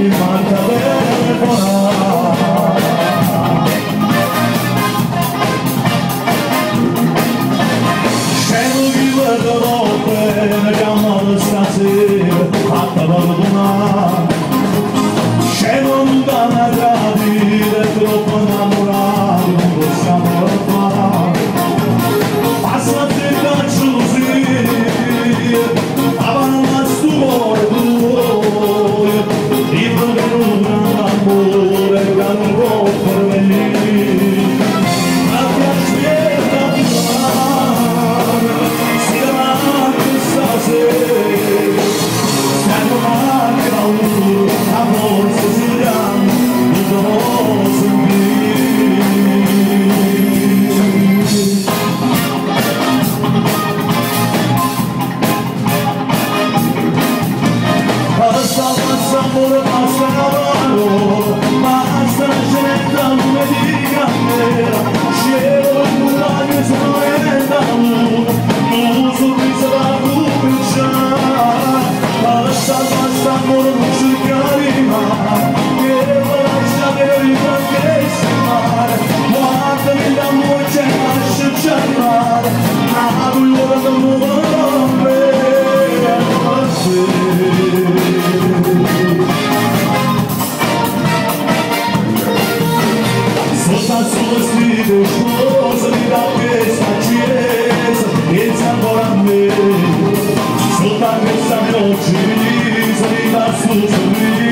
manca telefonare. Scendo di quella notte, mi chiamano stasera, fatta perdonare. Scendo da una gradita, troppo innamorato, non possiamo fare. Passa a te caccio così, avanti a sto cuore tuo, io per un amore che non può pervenire. Ma piacere da fare, si davanti stasera, stiamo manca uno, amore siciliano, non devo sentire. Basta amore, basta cavallo, basta gente non mi dica nera, scendo in muraglio e sono entrato, un sorriso da cominciare. Basta amore, non cercare mai, che lascia che riflettessimare, guardami l'amore c'è lascia cercare, ma lui ora non lo vuole per te. Sulle sfide, sposami da questa chiesa, pensa ancora a me, soltanto questa noce, mi da sul sorriso.